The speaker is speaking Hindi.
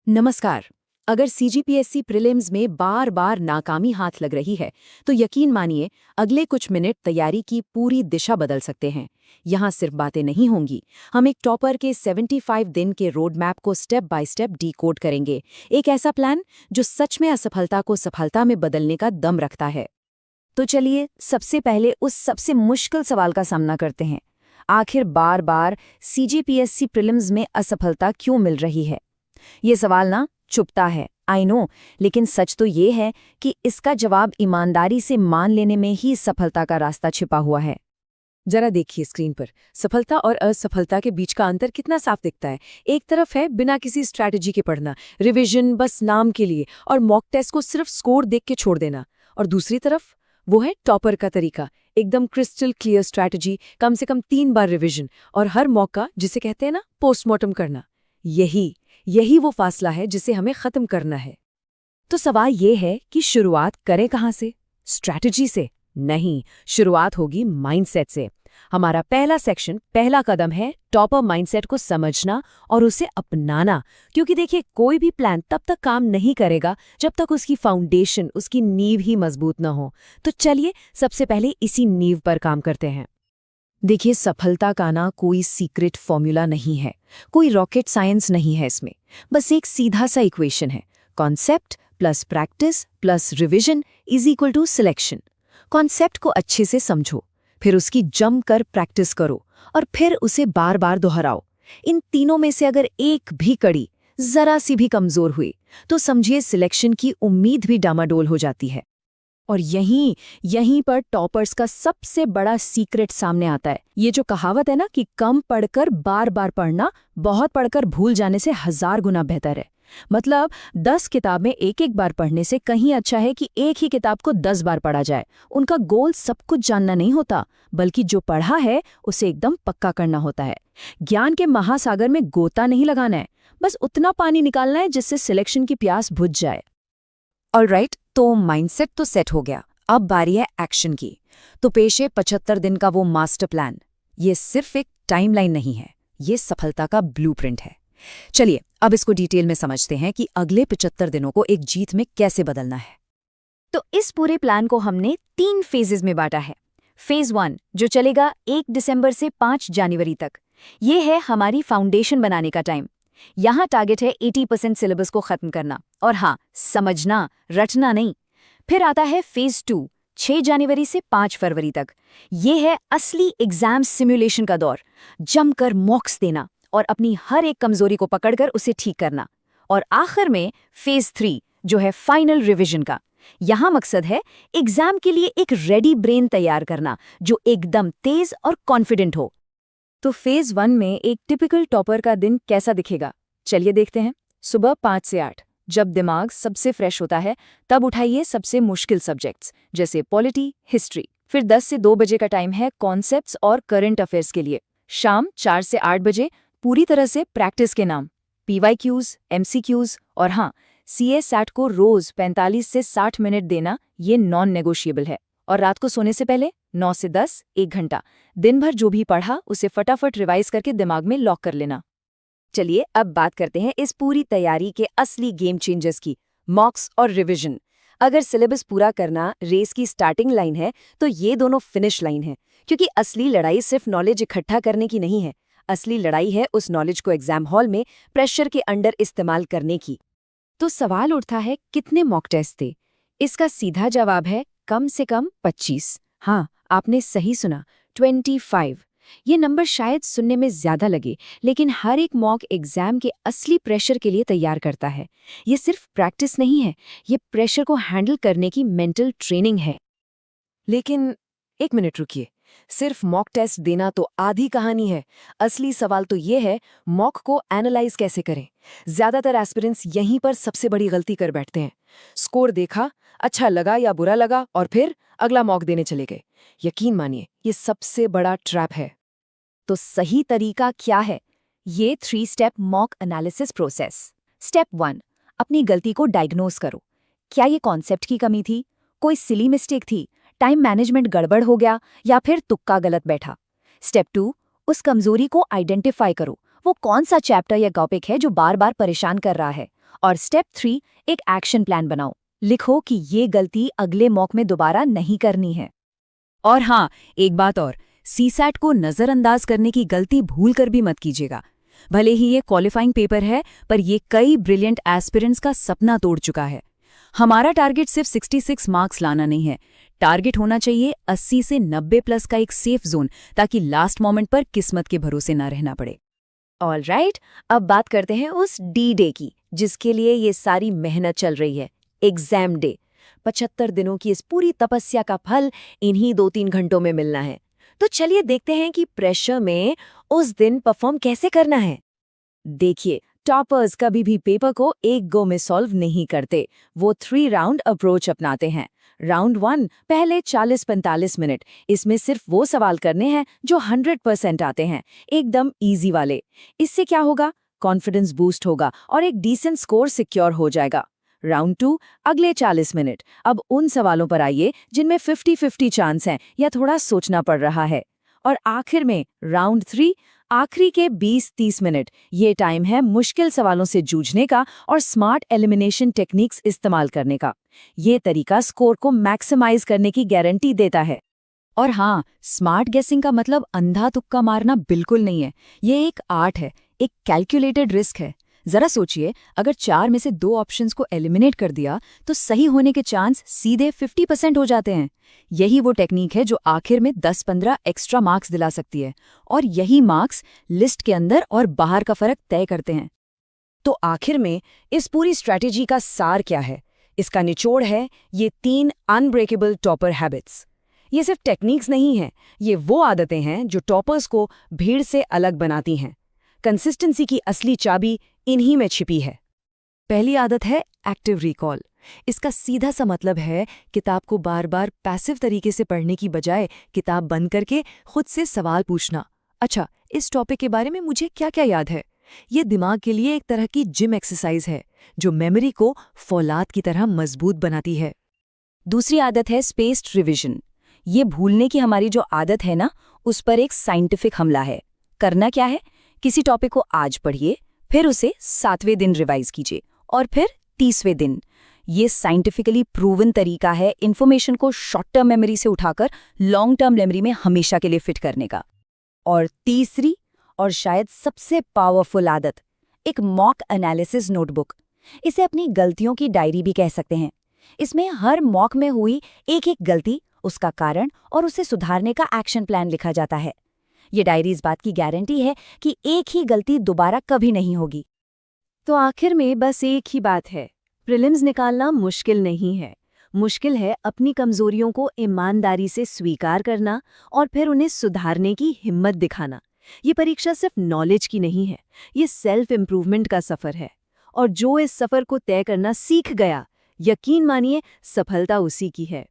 नमस्कार। अगर सीजीपीएससी प्रीलिम्स में बार बार नाकामी हाथ लग रही है तो यकीन मानिए अगले कुछ मिनट तैयारी की पूरी दिशा बदल सकते हैं। यहाँ सिर्फ बातें नहीं होंगी, हम एक टॉपर के 75 दिन के रोड मैप को स्टेप बाय स्टेप डीकोड करेंगे। एक ऐसा प्लान जो सच में असफलता को सफलता में बदलने का दम रखता है। तो चलिए सबसे पहले उस सबसे मुश्किल सवाल का सामना करते हैं। आखिर बार बार सीजीपीएससी प्रीलिम्स में असफलता क्यों मिल रही है? ये सवाल ना चुभता है, आई नो, लेकिन सच तो ये है कि इसका जवाब ईमानदारी से मान लेने में ही सफलता का रास्ता छिपा हुआ है। जरा देखिए स्क्रीन पर, सफलता और असफलता के बीच का अंतर कितना साफ दिखता है। एक तरफ है बिना किसी स्ट्रैटेजी के पढ़ना, रिवीजन बस नाम के लिए और मॉक टेस्ट को सिर्फ स्कोर देख के छोड़ देना, और दूसरी तरफ वो है टॉपर का तरीका, एकदम क्रिस्टल क्लियर स्ट्रैटेजी, कम से कम 3 बार रिवीजन और हर मौका जिसे कहते हैं ना पोस्टमार्टम करना। यही वो फासला है जिसे हमें खत्म करना है। तो सवाल ये है कि शुरुआत करें कहाँ से? स्ट्रैटेजी से नहीं, शुरुआत होगी माइंडसेट से। हमारा पहला सेक्शन, पहला कदम है टॉपर माइंडसेट को समझना और उसे अपनाना। क्योंकि देखिए, कोई भी प्लान तब तक काम नहीं करेगा जब तक उसकी फाउंडेशन, उसकी नींव ही मजबूत न हो। तो चलिए सबसे पहले इसी नींव पर काम करते हैं। देखिए, सफलता का ना कोई सीक्रेट फॉर्मूला नहीं है, कोई रॉकेट साइंस नहीं है इसमें। बस एक सीधा सा इक्वेशन है, concept plus practice plus revision is equal to selection. Concept को अच्छे से समझो, फिर उसकी जमकर प्रैक्टिस करो और फिर उसे बार बार दोहराओ। इन तीनों में से अगर एक भी कड़ी जरा सी भी कमजोर हुई तो समझिए सिलेक्शन की उम्मीद भी डामाडोल हो जाती है। और यहीं पर टॉपर्स का सबसे बड़ा सीक्रेट सामने आता है। ये जो कहावत है ना कि कम पढ़कर बार बार पढ़ना बहुत पढ़कर भूल जाने से 1000 गुना बेहतर है। मतलब 10 किताबें एक एक बार पढ़ने से कहीं अच्छा है कि एक ही किताब को 10 बार पढ़ा जाए। उनका गोल सब कुछ जानना नहीं होता, बल्कि जो पढ़ा है उसे एकदम पक्का करना होता है। ज्ञान के महासागर में गोता नहीं लगाना है, बस उतना पानी निकालना है जिससे सिलेक्शन की प्यास बुझ जाए। ऑलराइट, तो माइंडसेट तो सेट हो गया, अब बारी है एक्शन की। तो पेश है 75 दिन का वो मास्टर प्लान। ये सिर्फ एक टाइमलाइन नहीं है, ये सफलता का ब्लूप्रिंट है। चलिए अब इसको डिटेल में समझते हैं कि अगले 75 दिनों को एक जीत में कैसे बदलना है। तो इस पूरे प्लान को हमने 3 फेजेस में बांटा है। फेज 1 जो चलेगा 1 दिसंबर से 5 जनवरी तक, ये है हमारी फाउंडेशन बनाने का टाइम। यहाँ टारगेट है 80% सिलेबस को खत्म करना, और हाँ, समझना, रटना नहीं। फिर आता है फेज 2 6 जनवरी से 5 फरवरी तक। ये है असली एग्जाम सिमुलेशन का दौर, जमकर मॉक्स देना और अपनी हर एक कमजोरी को पकड़कर उसे ठीक करना। और आखिर में फेज 3 जो है फाइनल रिवीजन का। यहाँ मकसद है एग्जाम के लिए एक रेडी ब्रेन तैयार करना जो एकदम तेज और कॉन्फिडेंट हो। तो फेज 1 में एक टिपिकल टॉपर का दिन कैसा दिखेगा, चलिए देखते हैं। सुबह 5 से 8 जब दिमाग सबसे फ्रेश होता है तब उठाइए सबसे मुश्किल सब्जेक्ट्स जैसे पॉलिटी, हिस्ट्री। फिर 10 से 2 बजे का टाइम है कॉन्सेप्ट्स और करंट अफेयर्स के लिए। शाम 4 से 8 बजे पूरी तरह से प्रैक्टिस के नाम, पीवाईक्यूज, एमसीक्यूज और हाँ, सीए सैट को रोज 45 से 60 मिनट देना, ये नॉन नेगोशिएबल है। और रात को सोने से पहले 9 से 10 1 घंटा दिन भर जो भी पढ़ा उसे फटाफट रिवाइज करके दिमाग में लॉक कर लेना। चलिए अब बात करते हैं इस पूरी तैयारी के असली गेम चेंजर्स की, मॉक्स और रिवीजन। अगर सिलेबस पूरा करना रेस की स्टार्टिंग लाइन है तो ये दोनों फिनिश लाइन है, क्योंकि असली लड़ाई सिर्फ नॉलेज इकट्ठा करने की नहीं है, असली लड़ाई है उस नॉलेज को एग्जाम हॉल में प्रेशर के अंडर इस्तेमाल करने की। तो सवाल उठता है कितने मॉक टेस्ट थे? इसका सीधा जवाब है कम से कम 25। हाँ, आपने सही सुना, 25। ये नंबर शायद सुनने में ज्यादा लगे, लेकिन हर एक मॉक एग्जाम के असली प्रेशर के लिए तैयार करता है। ये सिर्फ प्रैक्टिस नहीं है, ये प्रेशर को हैंडल करने की मेंटल ट्रेनिंग है। लेकिन एक मिनट रुकिए, सिर्फ मॉक टेस्ट देना तो आधी कहानी है। असली सवाल तो ये है, मॉक को एनालाइज कैसे करें। ज्यादातर एस्पिरेंट्स यहीं पर सबसे बड़ी गलती कर बैठते हैं। स्कोर देखा, अच्छा लगा या बुरा लगा, और फिर अगला मॉक देने चले गए। यकीन मानिए, ये सबसे बड़ा ट्रैप है। तो सही तरीका क्या है? ये 3 step mock analysis process. Step 1, अपनी गलती को डायग्नोज करो। क्या ये कॉन्सेप्ट की कमी थी, कोई सिली मिस्टेक थी, टाइम मैनेजमेंट गड़बड़ हो गया या फिर तुक्का गलत बैठा? स्टेप 2, उस कमजोरी को आइडेंटिफाई करो। वो कौन सा चैप्टर या टॉपिक है जो बार बार परेशान कर रहा है, और स्टेप 3, एक एक्शन प्लान बनाओ। लिखो कि ये गलती अगले मॉक में दोबारा नहीं करनी है। और हाँ, एक बात और, सीसैट को नज़रअंदाज करने की गलती भूल कर भी मत कीजिएगा। भले ही ये क्वालिफाइंग पेपर है, पर ये कई ब्रिलियंट एस्पिरेंट्स का सपना तोड़ चुका है। हमारा टारगेट सिर्फ 66 मार्क्स लाना नहीं है, टारगेट होना चाहिए 80 से 90 प्लस का एक सेफ जोन, ताकि लास्ट मोमेंट पर किस्मत के भरोसे ना रहना पड़े। ऑलराइट, अब बात करते हैं उस D-Day की, जिसके लिए ये सारी मेहनत चल रही है, एग्जाम डे। 75 दिनों की इस पूरी तपस्या का फल इन्हीं 2-3 घंटों में मिलना है। तो चलिए देखते हैं कि प्रेशर में उस दिन परफॉर्म कैसे करना है। देखिए, टॉपर्स कभी भी पेपर को एक गो में सॉल्व नहीं करते, वो 3 राउंड अप्रोच अपनाते हैं। राउंड 1, पहले 40-45 मिनट, इसमें सिर्फ वो सवाल करने हैं जो 100% आते हैं, एकदम इजी वाले। इससे क्या होगा? कॉन्फिडेंस बूस्ट होगा और एक डिसेंट स्कोर सिक्योर हो जाएगा। राउंड 2, अगले 40 मिनट, अब उन सवालों पर आइए जिनमें 50-50 चांस हैं या थोड़ा सोचना पड़ रहा है। और आखिर में राउंड 3, आखिरी के 20-30 मिनट, ये टाइम है मुश्किल सवालों से जूझने का और स्मार्ट एलिमिनेशन टेक्निक्स इस्तेमाल करने का। ये तरीका स्कोर को मैक्सिमाइज करने की गारंटी देता है। और हाँ, स्मार्ट गेसिंग का मतलब अंधा तुक्का मारना बिल्कुल नहीं है। ये एक आर्ट है, एक कैलकुलेटेड रिस्क है। जरा सोचिए, अगर 4 में से 2 ऑप्शंस को एलिमिनेट कर दिया तो सही होने के चांस सीधे 50% हो जाते हैं। यही वो टेक्निक है जो आखिर में 10-15 एक्स्ट्रा मार्क्स दिला सकती है, और यही मार्क्स लिस्ट के अंदर और बाहर का फर्क तय करते हैं। तो आखिर में इस पूरी स्ट्रैटेजी का सार क्या है? इसका निचोड़ है ये 3 अनब्रेकेबल टॉपर हैबिट्स। ये सिर्फ टेक्निक्स नहीं हैं, ये वो आदतें हैं जो टॉपर्स को भीड़ से अलग बनाती हैं। कंसिस्टेंसी की असली चाबी इन्हीं में छिपी है। पहली आदत है एक्टिव रिकॉल। इसका सीधा सा मतलब है किताब को बार बार पैसिव तरीके से पढ़ने की बजाय किताब बंद करके खुद से सवाल पूछना। अच्छा, इस टॉपिक के बारे में मुझे क्या क्या याद है? ये दिमाग के लिए एक तरह की जिम एक्सरसाइज है जो मेमोरी को फौलाद की तरह मजबूत बनाती है। दूसरी आदत है स्पेस्ड रिविजन। ये भूलने की हमारी जो आदत है ना, उस पर एक साइंटिफिक हमला है। करना क्या है? किसी टॉपिक को आज पढ़िए, फिर उसे 7वें दिन रिवाइज कीजिए और फिर 30वें दिन। ये साइंटिफिकली प्रूवन तरीका है इन्फॉर्मेशन को शॉर्ट टर्म मेमोरी से उठाकर लॉन्ग टर्म मेमोरी में हमेशा के लिए फिट करने का। और तीसरी और शायद सबसे पावरफुल आदत, एक मॉक एनालिसिस नोटबुक। इसे अपनी गलतियों की डायरी भी कह सकते हैं। इसमें हर मॉक में हुई एक गलती, उसका कारण और उसे सुधारने का एक्शन प्लान लिखा जाता है। ये डायरी इस बात की गारंटी है कि एक ही गलती दोबारा कभी नहीं होगी। तो आखिर में बस एक ही बात है, प्रीलिम्स निकालना मुश्किल नहीं है। मुश्किल है अपनी कमजोरियों को ईमानदारी से स्वीकार करना और फिर उन्हें सुधारने की हिम्मत दिखाना। ये परीक्षा सिर्फ नॉलेज की नहीं है, ये सेल्फ इम्प्रूवमेंट का सफ़र है। और जो इस सफ़र को तय करना सीख गया, यकीन मानिए सफलता उसी की है।